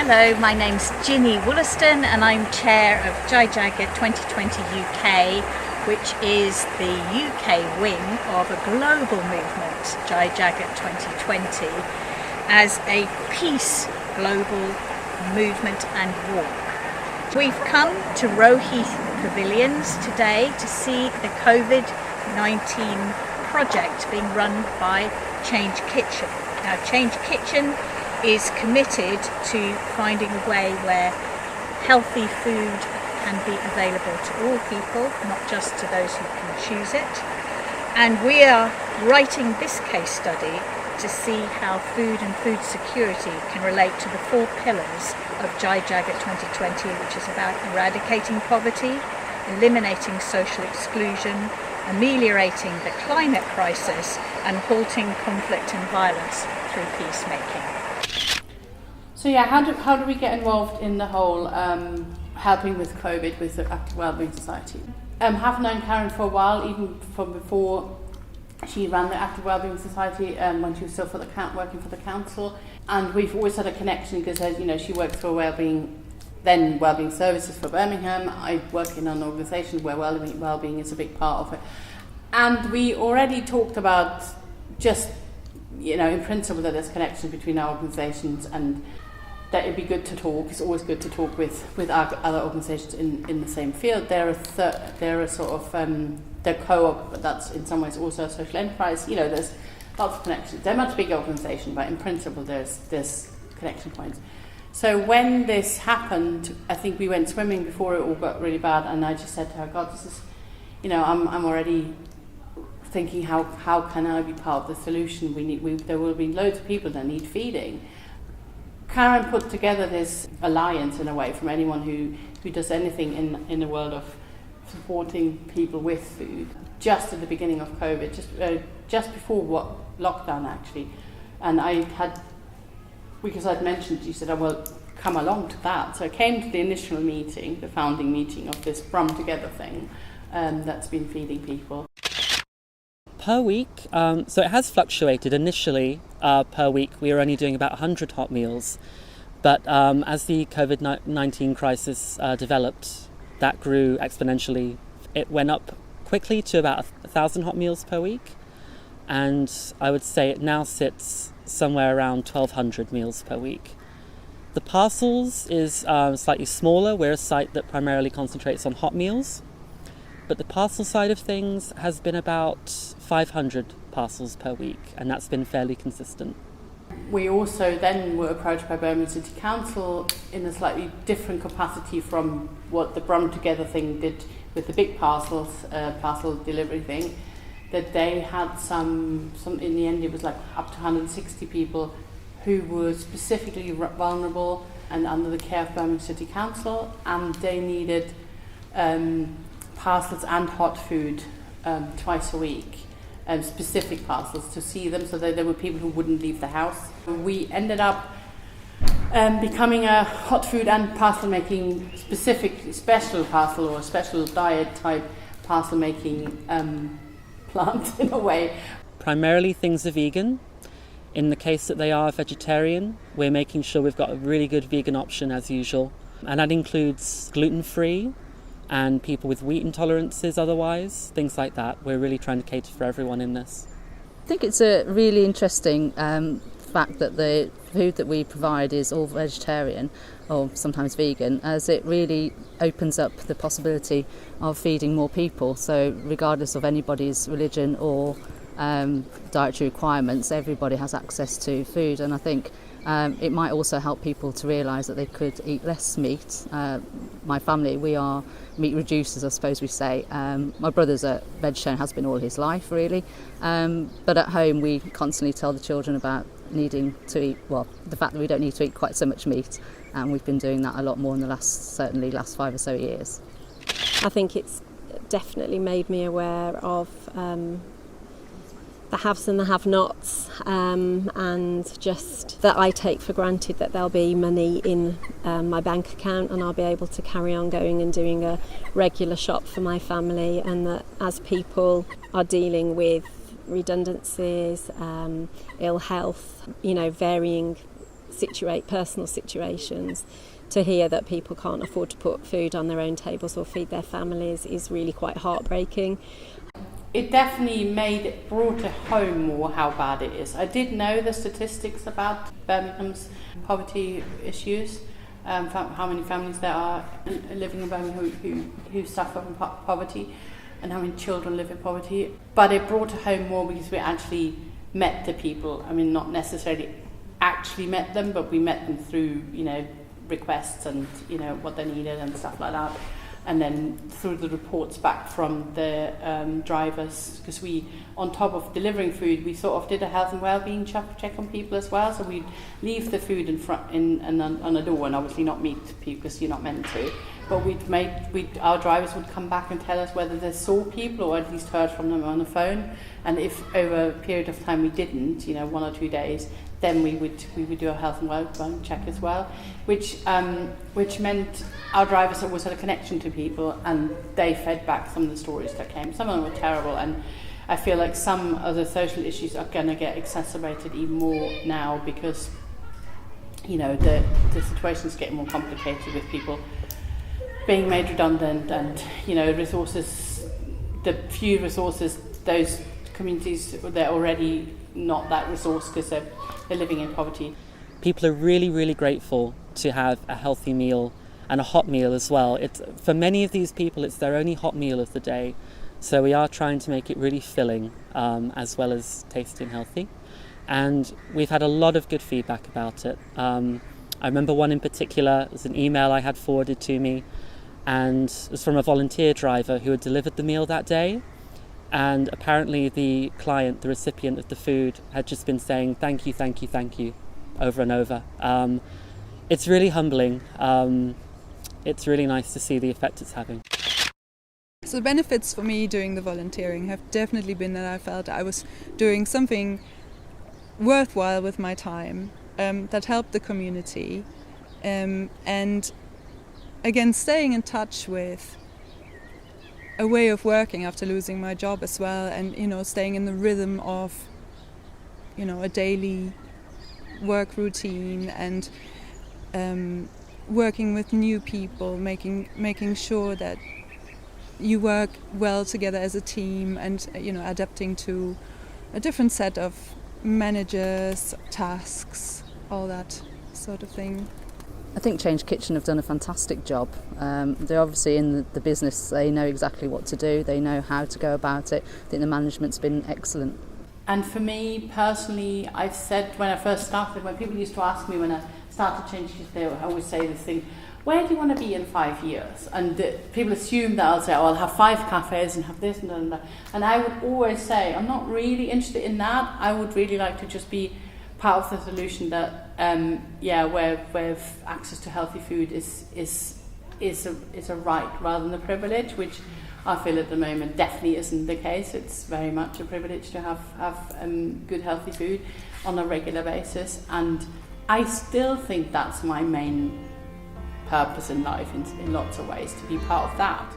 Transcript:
Hello, my name's Ginny Wollaston and I'm chair of ChangeKitchen 2020 UK, which is the UK wing of a global movement, ChangeKitchen 2020, as a peace global movement and walk. We've come to Roeheath Pavilions today to see the COVID-19 project being run by ChangeKitchen. Now, ChangeKitchen is committed to finding a way where healthy food can be available to all people, not just to those who can choose it. And we are writing this case study to see how food and food security can relate to the 4 pillars of ChangeKitchen 2020, which is about eradicating poverty, eliminating social exclusion, ameliorating the climate crisis, and halting conflict and violence through peacemaking. So yeah, how do we get involved in the whole helping with COVID with the Active Wellbeing Society? Have known Karen for a while, even from before she ran the Active Wellbeing Society, when she was still working for the council, and we've always had a connection because she worked for wellbeing services for Birmingham. I work in an organisation where wellbeing is a big part of it, and we already talked about just in principle that there's connection between our organisations and that it'd be good to talk. It's always good to talk with other organisations in the same field. They're a sort of they're co-op, but that's in some ways also a social enterprise. There's lots of connections. They're a much bigger organisation, but in principle there's connection points. So when this happened, I think we went swimming before it all got really bad, and I just said to her, God, this is, I'm already thinking how can I be part of the solution? There will be loads of people that need feeding. Karen put together this alliance in a way from anyone who does anything in the world of supporting people with food. Just at the beginning of COVID, just before lockdown actually, and because I'd mentioned, she said, "I will come along to that." So I came to the initial meeting, the founding meeting of this From Together thing that's been feeding people. Per week, so it has fluctuated. Initially, per week, we were only doing about 100 hot meals. But as the COVID-19 crisis developed, that grew exponentially. It went up quickly to about 1,000 hot meals per week. And I would say it now sits somewhere around 1,200 meals per week. The parcels is slightly smaller. We're a site that primarily concentrates on hot meals. But the parcel side of things has been about 500 parcels per week, and that's been fairly consistent. We also then were approached by Birmingham City Council in a slightly different capacity from what the Brum Together thing did with the big parcel delivery thing, that they had some in the end it was like up to 160 people who were specifically vulnerable and under the care of Birmingham City Council, and they needed parcels and hot food twice a week, specific parcels to see them, so that there were people who wouldn't leave the house. We ended up becoming a hot food and parcel making special parcel or special diet type parcel making plant in a way. Primarily things are vegan. In the case that they are vegetarian, we're making sure we've got a really good vegan option as usual, and that includes gluten-free and people with wheat intolerances otherwise, things like that. We're really trying to cater for everyone in this. I think it's a really interesting fact that the food that we provide is all vegetarian or sometimes vegan, as it really opens up the possibility of feeding more people. So regardless of anybody's religion or dietary requirements, everybody has access to food, and I think it might also help people to realise that they could eat less meat. My family, we are meat reducers, I suppose we say. My brother's a vegetarian, has been all his life really, but at home we constantly tell the children about needing to eat, the fact that we don't need to eat quite so much meat, and we've been doing that a lot more in the last 5 or so years. I think it's definitely made me aware of the haves and the have-nots, and just that I take for granted that there'll be money in my bank account and I'll be able to carry on going and doing a regular shop for my family, and that as people are dealing with redundancies, ill health, varying personal situations. To hear that people can't afford to put food on their own tables or feed their families is really quite heartbreaking. It definitely brought it home more how bad it is. I did know the statistics about Birmingham's poverty issues, how many families there are living in Birmingham who suffer from poverty, and how many children live in poverty. But it brought it home more because we actually met the people. I mean, not necessarily actually met them, but we met them through, requests and, what they needed and stuff like that. And then through the reports back from the drivers, because we, on top of delivering food, we sort of did a health and well-being check on people as well. So we'd leave the food in front on the door, and obviously not meet people because you're not meant to. But our drivers would come back and tell us whether they saw people or at least heard from them on the phone. And if over a period of time we didn't, 1 or 2 days, then we would do a health and well-being check as well, which meant our drivers always had a connection to people, and they fed back some of the stories that came. Some of them were terrible, and I feel like some of the social issues are going to get exacerbated even more now because the situation's getting more complicated with people being made redundant, and resources, the few resources, those communities, they're already not that resource because they're living in poverty. People are really, really grateful to have a healthy meal and a hot meal as well. For many of these people, it's their only hot meal of the day. So we are trying to make it really filling as well as tasty and healthy. And we've had a lot of good feedback about it. I remember one in particular, it was an email I had forwarded to me, and it was from a volunteer driver who had delivered the meal that day. And apparently the client, the recipient of the food, had just been saying thank you, thank you, thank you over and over. It's really humbling. It's really nice to see the effect it's having. So the benefits for me doing the volunteering have definitely been that I felt I was doing something worthwhile with my time that helped the community, and again staying in touch with a way of working after losing my job as well, and staying in the rhythm of a daily work routine, and working with new people, making sure that you work well together as a team, and adapting to a different set of managers, tasks, all that sort of thing. I think ChangeKitchen have done a fantastic job. They're obviously in the business, they know exactly what to do, they know how to go about it. I think the management's been excellent. And for me personally, I've said when I first started, when people used to ask me when I started ChangeKitchen, they would always say this thing, where do you want to be in 5 years? And people assume that I'll say, I'll have 5 cafes and have this and that. And I would always say, I'm not really interested in that. I would really like to just be part of the solution that, where access to healthy food is a right rather than a privilege, which I feel at the moment definitely isn't the case. It's very much a privilege to have good healthy food on a regular basis, and I still think that's my main purpose in life in lots of ways, to be part of that.